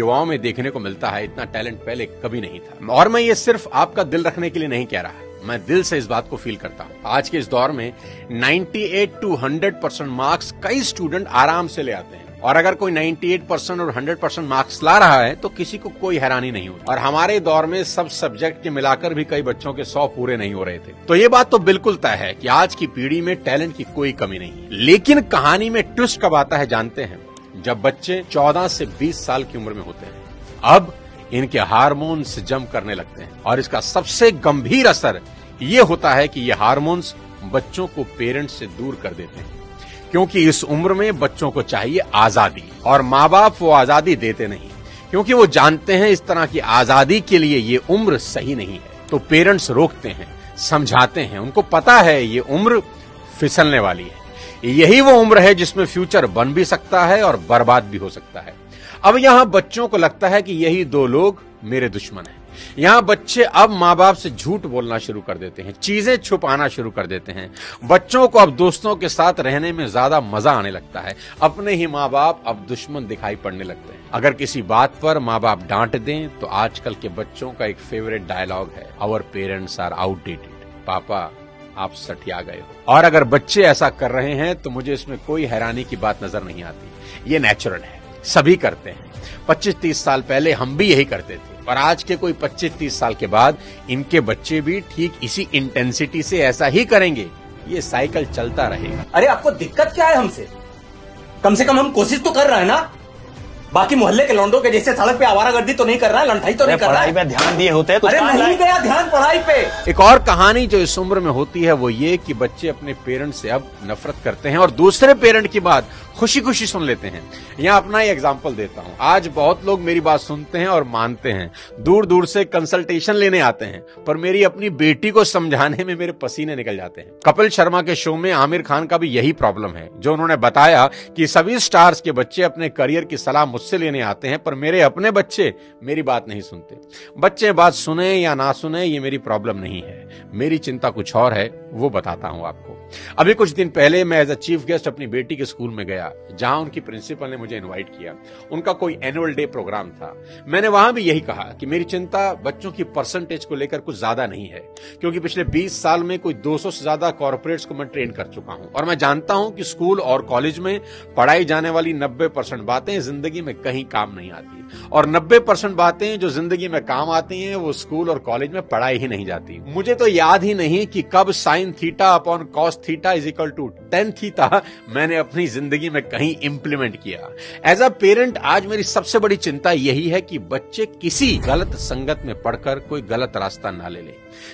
युवाओं में देखने को मिलता है, इतना टैलेंट पहले कभी नहीं था। और मैं ये सिर्फ आपका दिल रखने के लिए नहीं कह रहा, मैं दिल से इस बात को फील करता हूँ। आज के इस दौर में 98 to 100% मार्क्स कई स्टूडेंट आराम से ले आते हैं, और अगर कोई 98% और 100% मार्क्स ला रहा है तो किसी को कोई हैरानी नहीं होती। और हमारे दौर में सब सब्जेक्ट के मिलाकर भी कई बच्चों के 100 पूरे नहीं हो रहे थे। तो ये बात तो बिल्कुल तय है कि आज की पीढ़ी में टैलेंट की कोई कमी नहीं है। लेकिन कहानी में ट्विस्ट कब आता है जानते हैं? जब बच्चे 14 से 20 साल की उम्र में होते हैं। अब इनके हार्मोन्स जम करने लगते हैं, और इसका सबसे गंभीर असर ये होता है कि ये हार्मोन्स बच्चों को पेरेंट्स से दूर कर देते हैं, क्योंकि इस उम्र में बच्चों को चाहिए आजादी, और माँ बाप वो आजादी देते नहीं, क्योंकि वो जानते हैं इस तरह की आजादी के लिए ये उम्र सही नहीं है। तो पेरेंट्स रोकते हैं, समझाते हैं, उनको पता है ये उम्र फिसलने वाली है, यही वो उम्र है जिसमें फ्यूचर बन भी सकता है और बर्बाद भी हो सकता है। अब यहां बच्चों को लगता है कि यही दो लोग मेरे दुश्मन हैं। यहां बच्चे अब माँ बाप से झूठ बोलना शुरू कर देते हैं, चीजें छुपाना शुरू कर देते हैं। बच्चों को अब दोस्तों के साथ रहने में ज्यादा मजा आने लगता है, अपने ही माँ बाप अब दुश्मन दिखाई पड़ने लगते हैं। अगर किसी बात पर माँ बाप डांट दें तो आजकल के बच्चों का एक फेवरेट डायलॉग है, आवर पेरेंट्स आर आउटडेटेड। पापा आप सठिया गए हो। और अगर बच्चे ऐसा कर रहे हैं तो मुझे इसमें कोई हैरानी की बात नजर नहीं आती, ये नेचुरल है, सभी करते हैं। 25-30 साल पहले हम भी यही करते थे, और आज के कोई 25-30 साल के बाद इनके बच्चे भी ठीक इसी इंटेंसिटी से ऐसा ही करेंगे। ये साइकिल चलता रहेगा। अरे आपको दिक्कत क्या है हमसे? कम से कम हम कोशिश तो कर रहे हैं ना। बाकी मोहल्ले के लौंडों के जैसे सड़क पे आवारागर्दी तो नहीं कर रहा है, लंठाई तो नहीं कर रहा है। पढ़ाई पे ध्यान दिए होते तो अरे नहीं गया ध्यान पढ़ाई पे। एक और कहानी जो इस उम्र में होती है वो ये कि बच्चे अपने पेरेंट से अब नफरत करते हैं और दूसरे पेरेंट की बात खुशी खुशी सुन लेते हैं। यहाँ अपना ही एग्जाम्पल देता हूँ। आज बहुत लोग मेरी बात सुनते हैं और मानते हैं, दूर दूर से कंसल्टेशन लेने आते हैं, पर मेरी अपनी बेटी को समझाने में मेरे पसीने निकल जाते हैं। कपिल शर्मा के शो में आमिर खान का भी यही प्रॉब्लम है, जो उन्होंने बताया कि सभी स्टार्स के बच्चे अपने करियर की सलाह मुझसे लेने आते हैं, पर मेरे अपने बच्चे मेरी बात नहीं सुनते। बच्चे बात सुने या ना सुने ये मेरी प्रॉब्लम नहीं है, मेरी चिंता कुछ और है, वो बताता हूं आपको। अभी कुछ दिन पहले मैं एज अ चीफ गेस्ट अपनी बेटी के स्कूल में गया, जहां उनकी प्रिंसिपल ने मुझे इनवाइट किया। उनका कोई एनुअल डे प्रोग्राम था। मैंने वहां भी यही कहा कि मेरी चिंता बच्चों की परसेंटेज को लेकर कुछ ज्यादा नहीं है, क्योंकि पिछले 20 साल में कोई 200 से ज्यादा कॉर्पोरेट्स को मैं ट्रेन कर चुका हूं, और मैं जानता हूं कि स्कूल और कॉलेज में पढ़ाई जाने वाली 90% बातें जिंदगी में कहीं काम नहीं आती, और 90% बातें जो जिंदगी में काम आती हैं वो स्कूल और कॉलेज में पढ़ाई ही नहीं जाती। मुझे तो याद ही नहीं कि कब sine theta upon cos theta is equal to tan theta मैंने अपनी जिंदगी में कहीं इंप्लीमेंट किया। एज अ पेरेंट आज मेरी सबसे बड़ी चिंता यही है कि बच्चे किसी गलत संगत में पढ़कर कोई गलत रास्ता ना ले लें,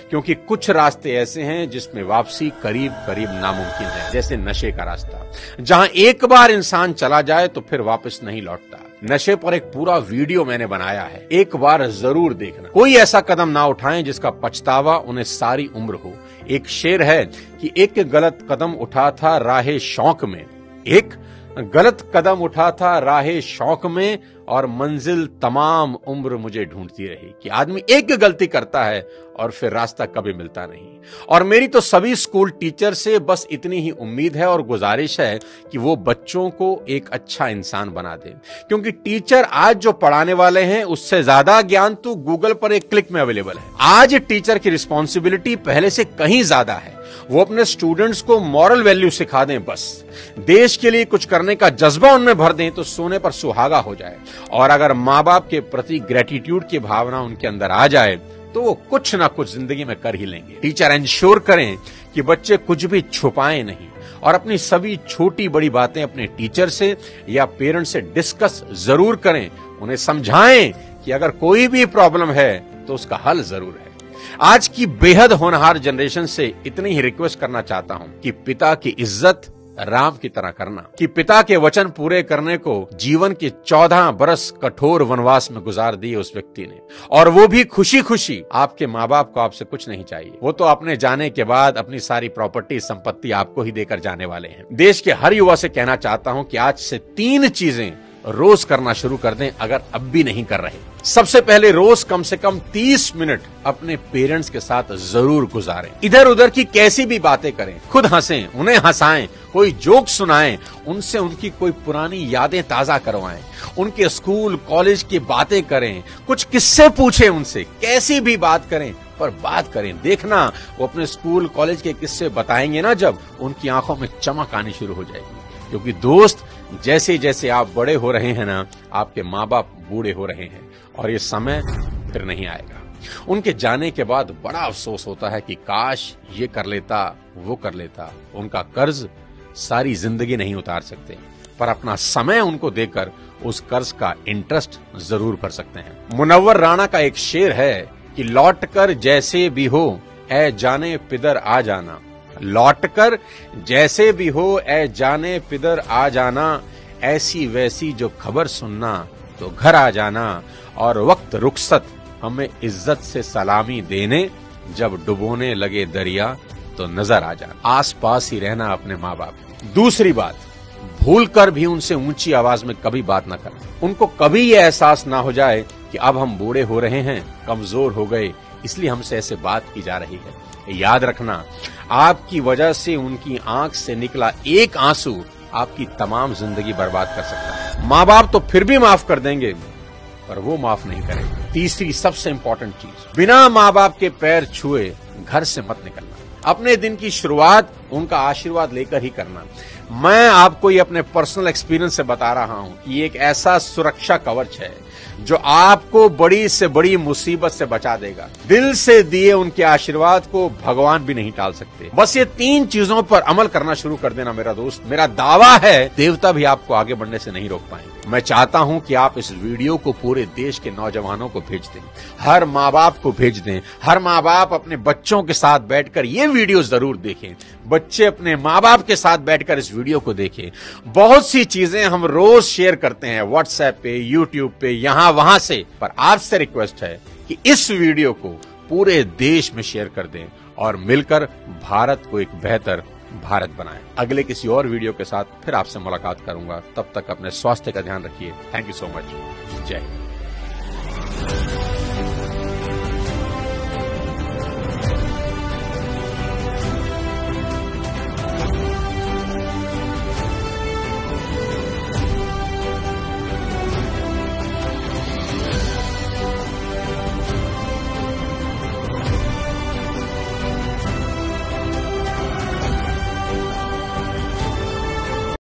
क्योंकि कुछ रास्ते ऐसे हैं जिसमें वापसी करीब करीब नामुमकिन है, जैसे नशे का रास्ता, जहां एक बार इंसान चला जाए तो फिर वापस नहीं लौटता। नशे पर एक पूरा वीडियो मैंने बनाया है, एक बार जरूर देखना। कोई ऐसा कदम ना उठाएं जिसका पछतावा उन्हें सारी उम्र हो। एक शेर है कि एक गलत कदम उठा था राहे शौक में, एक गलत कदम उठा था राहे शौक में, और मंजिल तमाम उम्र मुझे ढूंढती रही। कि आदमी एक गलती करता है और फिर रास्ता कभी मिलता नहीं। और मेरी तो सभी स्कूल टीचर से बस इतनी ही उम्मीद है और गुजारिश है कि वो बच्चों को एक अच्छा इंसान बना दे, क्योंकि टीचर आज जो पढ़ाने वाले हैं उससे ज्यादा ज्ञान तो गूगल पर एक क्लिक में अवेलेबल है। आज टीचर की रिस्पॉन्सिबिलिटी पहले से कहीं ज्यादा है। वो अपने स्टूडेंट्स को मॉरल वैल्यू सिखा दें, बस देश के लिए कुछ करने का जज्बा उनमें भर दें तो सोने पर सुहागा हो जाए। और अगर माँ बाप के प्रति ग्रेटिट्यूड की भावना उनके अंदर आ जाए तो वो कुछ ना कुछ जिंदगी में कर ही लेंगे। टीचर इंश्योर करें कि बच्चे कुछ भी छुपाएं नहीं, और अपनी सभी छोटी बड़ी बातें अपने टीचर से या पेरेंट्स से डिस्कस जरूर करें। उन्हें समझाएं कि अगर कोई भी प्रॉब्लम है तो उसका हल जरूर है। आज की बेहद होनहार जनरेशन से इतनी ही रिक्वेस्ट करना चाहता हूं कि पिता की इज्जत राम की तरह करना, कि पिता के वचन पूरे करने को जीवन के 14 बरस कठोर वनवास में गुजार दिए उस व्यक्ति ने, और वो भी खुशी खुशी। आपके माँ बाप को आपसे कुछ नहीं चाहिए, वो तो अपने जाने के बाद अपनी सारी प्रॉपर्टी संपत्ति आपको ही देकर जाने वाले हैं। देश के हर युवा से कहना चाहता हूं कि आज से 3 चीजें रोज करना शुरू कर दें अगर अब भी नहीं कर रहे। सबसे पहले रोज कम से कम 30 मिनट अपने पेरेंट्स के साथ जरूर गुजारें। इधर उधर की कैसी भी बातें करें, खुद हंसें, उन्हें हंसाएं, कोई जोक सुनाएं, उनसे उनकी कोई पुरानी यादें ताजा करवाएं, उनके स्कूल कॉलेज की बातें करें, कुछ किस्से पूछें उनसे, कैसी भी बात करें पर बात करें। देखना वो अपने स्कूल कॉलेज के किस्से बताएंगे ना, जब उनकी आंखों में चमक आनी शुरू हो जाएगी। क्योंकि दोस्त, जैसे जैसे आप बड़े हो रहे हैं ना, आपके माँ बाप बूढ़े हो रहे हैं और ये समय फिर नहीं आएगा। उनके जाने के बाद बड़ा अफसोस होता है कि काश ये कर लेता, वो कर लेता। उनका कर्ज सारी जिंदगी नहीं उतार सकते, पर अपना समय उनको देकर उस कर्ज का इंटरेस्ट जरूर भर सकते हैं। मुनव्वर राणा का एक शेर है कि लौट कर जैसे भी हो ऐ जाने पिदर आ जाना, लौट कर जैसे भी हो ऐ जाने पिदर आ जाना, ऐसी वैसी जो खबर सुनना तो घर आ जाना, और वक्त रुखसत हमें इज्जत से सलामी देने, जब डुबोने लगे दरिया तो नजर आ जाना। आस पास ही रहना अपने माँ बाप। दूसरी बात, भूल कर भी उनसे ऊंची आवाज में कभी बात ना करें। उनको कभी ये एहसास ना हो जाए कि अब हम बूढ़े हो रहे हैं, कमजोर हो गए, इसलिए हमसे ऐसे बात की जा रही है। याद रखना, आपकी वजह से उनकी आंख से निकला एक आंसू आपकी तमाम जिंदगी बर्बाद कर सकता है। माँ बाप तो फिर भी माफ कर देंगे, पर वो माफ नहीं करेंगे। तीसरी सबसे इंपॉर्टेंट चीज, बिना माँ बाप के पैर छुए घर से मत निकलना। अपने दिन की शुरुआत उनका आशीर्वाद लेकर ही करना। मैं आपको ये अपने पर्सनल एक्सपीरियंस से बता रहा हूं कि ये एक ऐसा सुरक्षा कवच है जो आपको बड़ी से बड़ी मुसीबत से बचा देगा। दिल से दिए उनके आशीर्वाद को भगवान भी नहीं टाल सकते। बस ये 3 चीजों पर अमल करना शुरू कर देना मेरा दोस्त। मेरा दावा है देवता भी आपको आगे बढ़ने से नहीं रोक पाएंगे। मैं चाहता हूं कि आप इस वीडियो को पूरे देश के नौजवानों को भेज दें, हर माँ बाप को भेज दें। हर माँ बाप अपने बच्चों के साथ बैठकर ये वीडियो जरूर देखें। बच्चे अपने माँ बाप के साथ बैठकर इस वीडियो को देखें। बहुत सी चीजें हम रोज शेयर करते हैं व्हाट्सएप पे, यूट्यूब पे, यहां वहां से, पर आपसे रिक्वेस्ट है कि इस वीडियो को पूरे देश में शेयर कर दें और मिलकर भारत को एक बेहतर भारत बनाएं। अगले किसी और वीडियो के साथ फिर आपसे मुलाकात करूंगा। तब तक अपने स्वास्थ्य का ध्यान रखिए। Thank you so much. जय हिंद।